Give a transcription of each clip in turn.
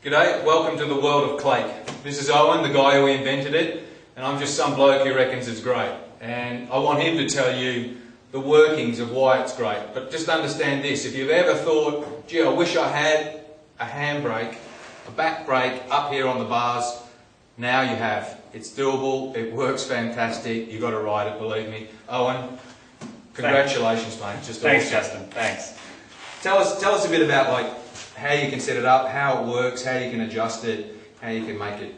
G'day, welcome to the world of Clake. This is Owen, the guy who invented it, and I'm just some bloke who reckons it's great. And I want him to tell you the workings of why it's great. But just understand this, if you've ever thought, gee, I wish I had a handbrake, a back brake up here on the bars, now you have. It's doable, it works fantastic, you've got to ride it, believe me. Owen, congratulations, mate. Just Thanks, awesome. Justin. Thanks. Tell us a bit about how you can set it up, how it works, how you can adjust it, how you can make it,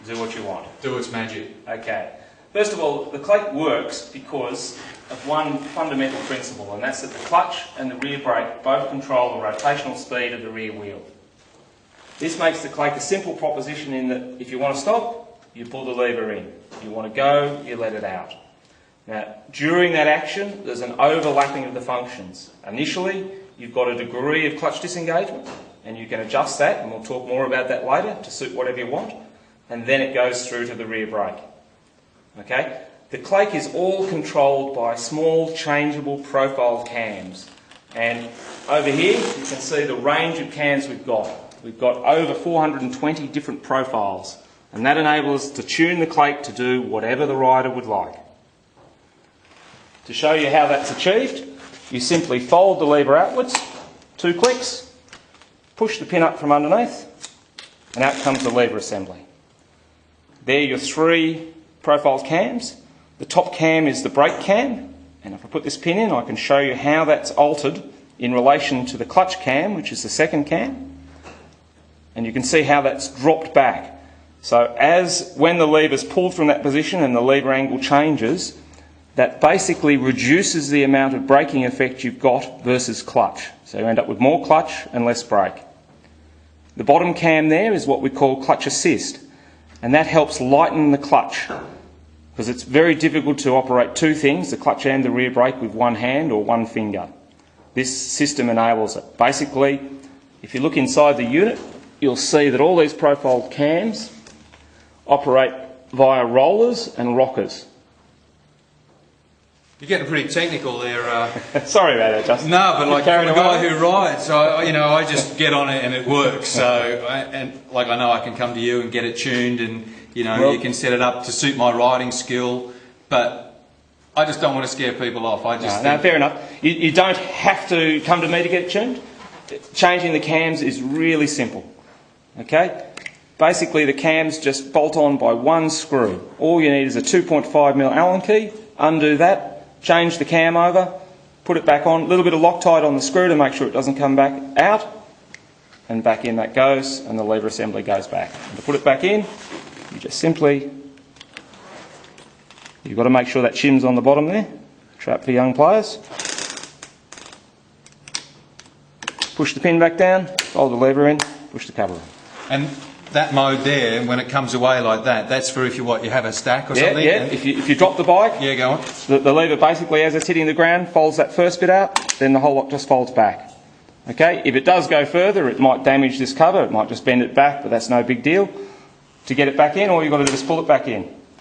Do what you want. do its magic. Okay. First of all, the Clake works because of one fundamental principle, and that's that the clutch and the rear brake both control the rotational speed of the rear wheel. This makes the Clake a simple proposition in that if you want to stop, you pull the lever in. If you want to go, you let it out. Now, during that action, there's an overlapping of the functions. Initially, you've got a degree of clutch disengagement, and you can adjust that, and we'll talk more about that later, to suit whatever you want, and then it goes through to the rear brake. Okay? The Clake is all controlled by small changeable profile cams, and over here you can see the range of cams we've got. We've got over 420 different profiles, and that enables us to tune the Clake to do whatever the rider would like. To show you how that's achieved, you simply fold the lever outwards, 2 clicks, push the pin up from underneath, and out comes the lever assembly. There are your 3 profile cams. The top cam is the brake cam, and if I put this pin in, I can show you how that's altered in relation to the clutch cam, which is the second cam. And you can see how that's dropped back. So when the lever's pulled from that position and the lever angle changes, that basically reduces the amount of braking effect you've got versus clutch. So you end up with more clutch and less brake. The bottom cam there is what we call clutch assist, and that helps lighten the clutch, because it's very difficult to operate 2 things, the clutch and the rear brake, with one hand or one finger. This system enables it. Basically, if you look inside the unit, you'll see that all these profile cams operate via rollers and rockers. You're getting pretty technical there. Sorry about that, Justin. No, but like Carrying from a guy away? who rides, I just get on it and it works. So, I know I can come to you and get it tuned, and you can set it up to suit my riding skill. But I just don't want to scare people off. No, fair enough. You don't have to come to me to get it tuned. Changing the cams is really simple. Okay? Basically, the cams just bolt on by one screw. All you need is a 2.5mm Allen key. Undo that. Change the cam over, put it back on, a little bit of Loctite on the screw to make sure it doesn't come back out, and back in that goes, and the lever assembly goes back. And to put it back in, you just simply, you've got to make sure that shim's on the bottom there, trap for young players. Push the pin back down, fold the lever in, push the cover in. And that mode there, when it comes away like that, that's for if you have a stack or something? Yeah, if you drop the bike, go on. the lever basically, as it's hitting the ground, folds that first bit out, then the whole lot just folds back. Okay, if it does go further, it might damage this cover, it might just bend it back, but that's no big deal. To get it back in, all you've got to do is pull it back in.